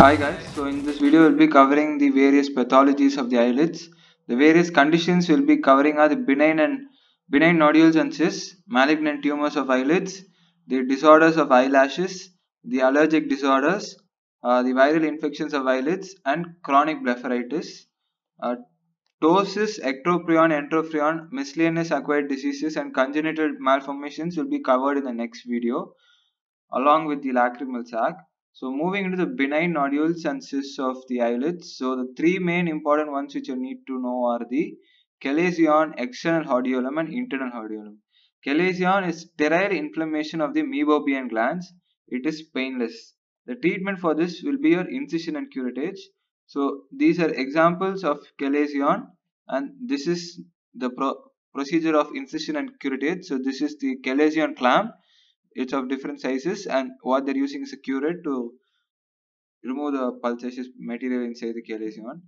Hi guys, so in this video we'll be covering the various pathologies of the eyelids. The various conditions we'll be covering are the benign nodules and cysts, malignant tumors of eyelids, the disorders of eyelashes, the allergic disorders, the viral infections of eyelids, and chronic blepharitis. Uh, Ptosis, ectropion, entropion, miscellaneous acquired diseases, and congenital malformations will be covered in the next video along with the lacrimal sac. So moving into the benign nodules and cysts of the eyelids. So the three main important ones which you need to know are the chalazion, external hordeolum and internal hordeolum. Chalazion is sterile inflammation of the meibomian glands. It is painless. The treatment for this will be your incision and curettage. So these are examples of chalazion, and this is the procedure of incision and curettage. So this is the chalazion clamp. It's of different sizes, and what they're using is a curette to remove the pulsaceous material inside the chalazion.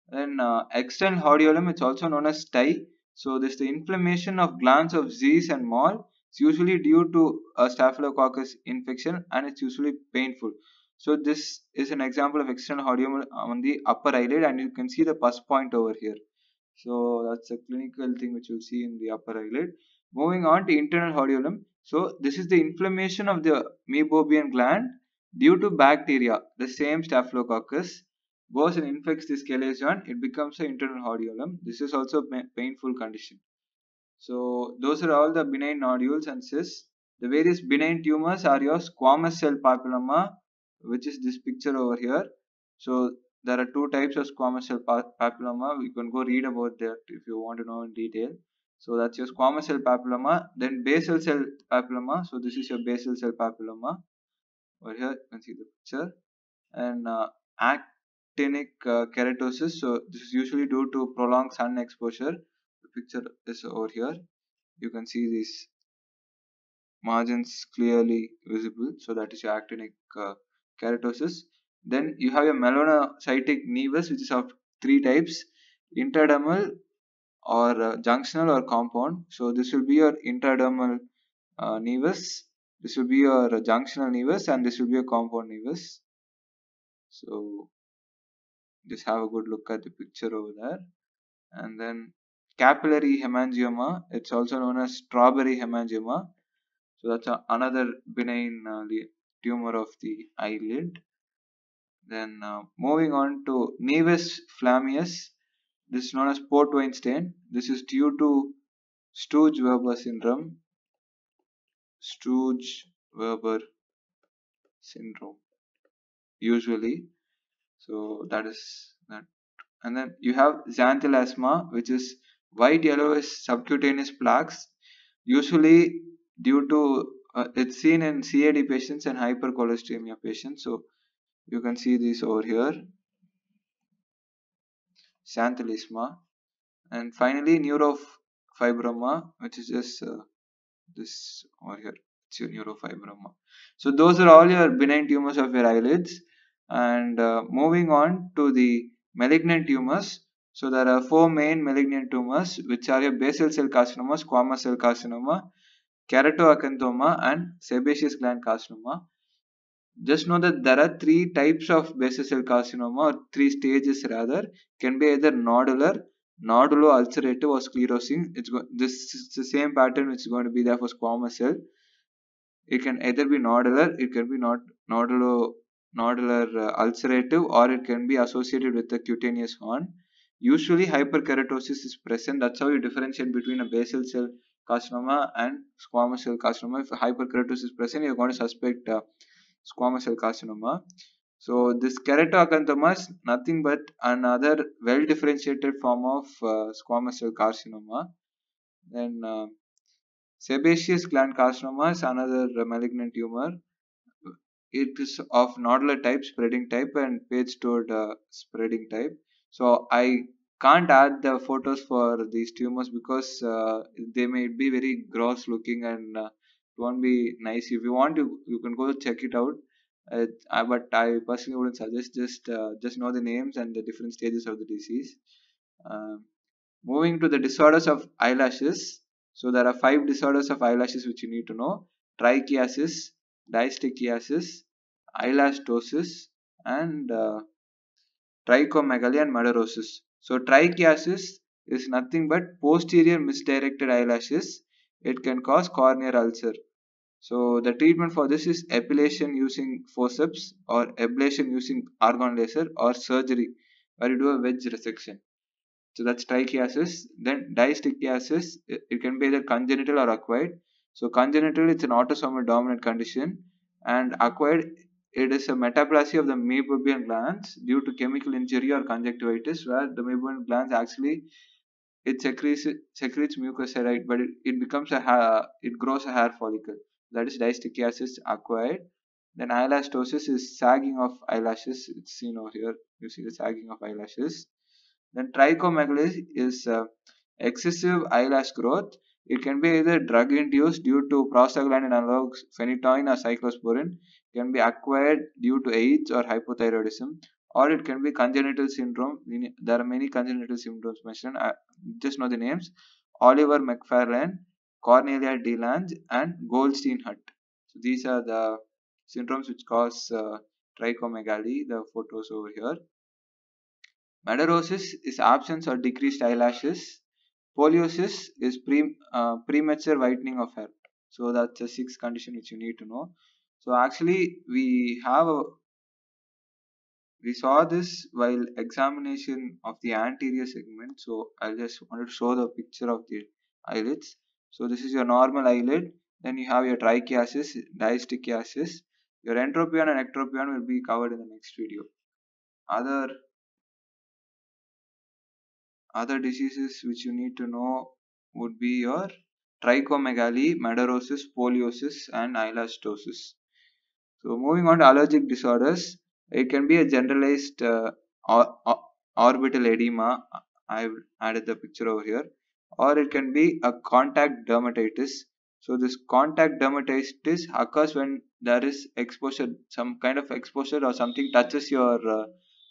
Then external hordeolum, it's also known as stye. So this is the inflammation of glands of Zeiss and Moll. It's usually due to a staphylococcus infection, and it's usually painful. So this is an example of external hordeolum on the upper eyelid, and you can see the pus point over here. So that's a clinical thing which you'll see in the upper eyelid. Moving on to internal hordeolum. So this is the inflammation of the meibomian gland due to bacteria. The same staphylococcus goes and infects this chalazion. It becomes an internal hordeolum. This is also a painful condition. So those are all the benign nodules and cysts. The various benign tumors are your squamous cell papilloma, which is this picture over here. So there are two types of squamous cell papilloma. We can go read about that if you want to know in detail. So that's your squamous cell papilloma. Then basal cell papilloma. So this is your basal cell papilloma. Over here you can see the picture. And actinic keratosis. So this is usually due to prolonged sun exposure. The picture is over here. You can see these margins clearly visible. So that is your actinic keratosis. Then you have your melanocytic nevus, which is of three types: intradermal or junctional or compound. So this will be your intradermal nevus, this will be your junctional nevus, and this will be a compound nevus. So just have a good look at the picture over there. And then capillary hemangioma, it's also known as strawberry hemangioma. So that's another benign tumor of the eyelid. Then moving on to nevus flammeus, this is known as port wine stain. This is due to Sturge-Weber syndrome. Sturge-Weber syndrome usually. So that is that. And then you have xanthelasma, which is white yellowish subcutaneous plaques, usually due to it's seen in CAD patients and hypercholesteremia patients. So you can see this over here, xanthelasma. And finally neurofibroma, which is just this over here. It's your neurofibroma. So those are all your benign tumors of your eyelids. And moving on to the malignant tumors. So there are four main malignant tumors, which are your basal cell carcinoma, squamous cell carcinoma, keratoacanthoma, and sebaceous gland carcinoma. Just know that there are three types of basal cell carcinoma, or three stages rather. Can be either nodular, nodulo-ulcerative, or sclerosing. This is the same pattern which is going to be there for squamous cell. It can either be nodular, it can be not nodular ulcerative, or it can be associated with the cutaneous horn. Usually hyperkeratosis is present. That's how you differentiate between a basal cell carcinoma and squamous cell carcinoma. If hyperkeratosis is present, you're going to suspect squamous cell carcinoma. So this keratoacanthoma is nothing but another well differentiated form of squamous cell carcinoma. Then sebaceous gland carcinoma is another malignant tumor. It is of nodular type, spreading type, and page stored spreading type. So I can't add the photos for these tumors because they may be very gross looking, and it won't be nice. If you want, you can go check it out. But I personally wouldn't suggest. Just know the names and the different stages of the disease. Um, Moving to the disorders of eyelashes. So there are 5 disorders of eyelashes which you need to know: trichiasis, distichiasis, eyelash ptosis, and trichomegaly and madarosis. So trichiasis is nothing but posterior misdirected eyelashes. It can cause corneal ulcer. So the treatment for this is epilation using forceps or ablation using argon laser or surgery where you do a wedge resection. So that's trichiasis. Then dystichiasis, it can be either congenital or acquired. So congenital, it's an autosomal dominant condition, and acquired, it is a metaplasia of the meibomian glands due to chemical injury or conjunctivitis, where the meibomian glands actually it secretes mucocerite, but it becomes it grows a hair follicle. That is dystichiasis acquired. Then eyelastomatosis is sagging of eyelashes. It's seen over here. You see the sagging of eyelashes. Then trichomegaly is excessive eyelash growth. It can be either drug induced due to prostaglandin analogs, phenytoin or cyclosporin. It can be acquired due to age or hypothyroidism, or it can be congenital syndrome. There are many congenital syndromes mentioned. Just know the names: Oliver McFarlane, Cornelia de Lange, and Goldstein-Hutt. So these are the syndromes which cause trichomegaly. The photos over here. Madarosis is absence or decreased eyelashes. Poliosis is premature whitening of hair. So that's the sixth condition which you need to know. So actually we saw this while examination of the anterior segment. So I just wanted to show the picture of the eyelids. So this is your normal eyelid. Then you have your trichiasis, dystichiasis. Your entropion and ectropion will be covered in the next video. Other diseases which you need to know would be your trichomegaly, madarosis, poliosis, and eyelastomatosis. So moving on to allergic disorders, it can be a generalized orbital edema. I've added the picture over here, or it can be a contact dermatitis. So this contact dermatitis occurs when there is exposure, some kind of exposure or something touches your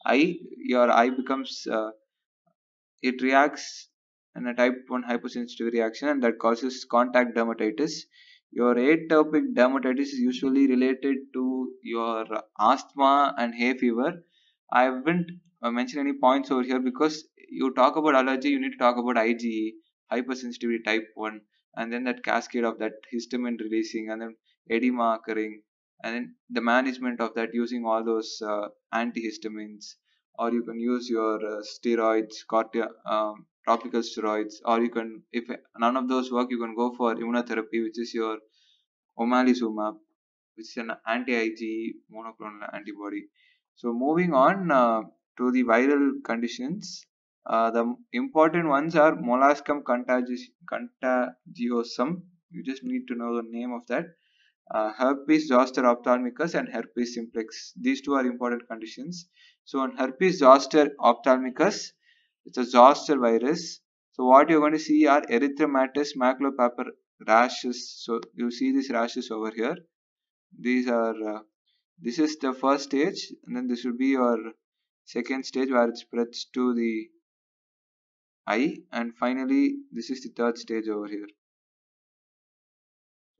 eye. Your eye becomes it reacts in a type 1 hypersensitivity reaction, and that causes contact dermatitis. Your atopic dermatitis is usually related to your asthma and hay fever. I haven't mentioned any points over here because you talk about allergy, you need to talk about IgE, hypersensitivity type 1, and then that cascade of that histamine releasing, and then edema occurring, and then the management of that using all those antihistamines, or you can use your steroids, topical steroids, or you can, if none of those work, you can go for immunotherapy, which is your omalizumab, which is an anti-IgE monoclonal antibody. So moving on to the viral conditions, the important ones are molluscum contagiosum. You just need to know the name of that. Herpes zoster ophthalmicus and herpes simplex. These two are important conditions. So on herpes zoster ophthalmicus, it's a zoster virus. So what you're going to see are erythematous maculopapular rashes. So you see these rashes over here. These are this is the first stage, and then this will be your second stage where it spreads to the eye, and finally this is the third stage over here.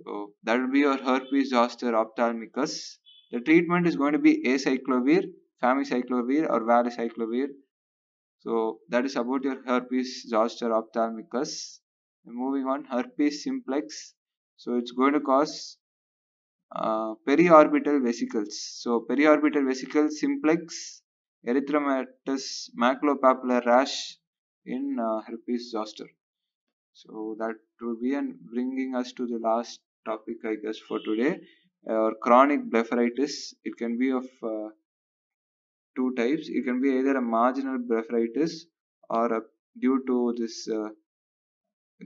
So that will be your herpes zoster ophthalmicus. The treatment is going to be acyclovir, famiciclovir, or valacyclovir. So that is about your herpes zoster ophthalmicus. And moving on, herpes simplex. So it's going to cause periorbital vesicles. So periorbital vesicles simplex, erythematous maculopapular rash in herpes zoster. So that will be and bringing us to the last topic, I guess, for today. Or chronic blepharitis. It can be of two types. It can be either a marginal blepharitis or due to this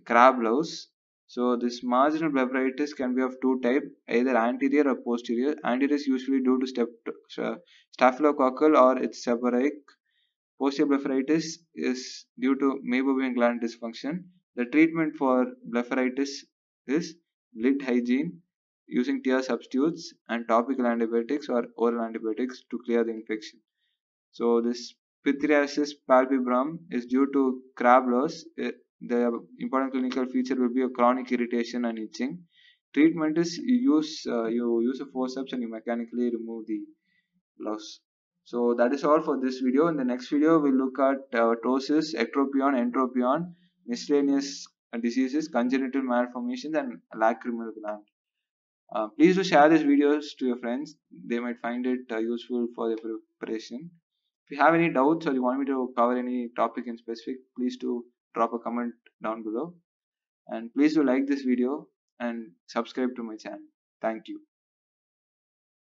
crab louse. So this marginal blepharitis can be of two types, either anterior or posterior. Anterior is usually due to staphylococcal or its seborrheic. Posterior blepharitis is due to meibomian gland dysfunction. The treatment for blepharitis is lid hygiene using tear substitutes and topical antibiotics or oral antibiotics to clear the infection. So this pityriasis palpebrum is due to crab loss. The important clinical feature will be a chronic irritation and itching. Treatment is you use a forceps and you mechanically remove the loss. So that is all for this video. In the next video, we'll look at ptosis, ectropion, entropion, miscellaneous diseases, congenital malformations, and lacrimal gland. Please do share these videos to your friends. They might find it useful for their preparation. If you have any doubts or you want me to cover any topic in specific, please do drop a comment down below. And please do like this video and subscribe to my channel. Thank you.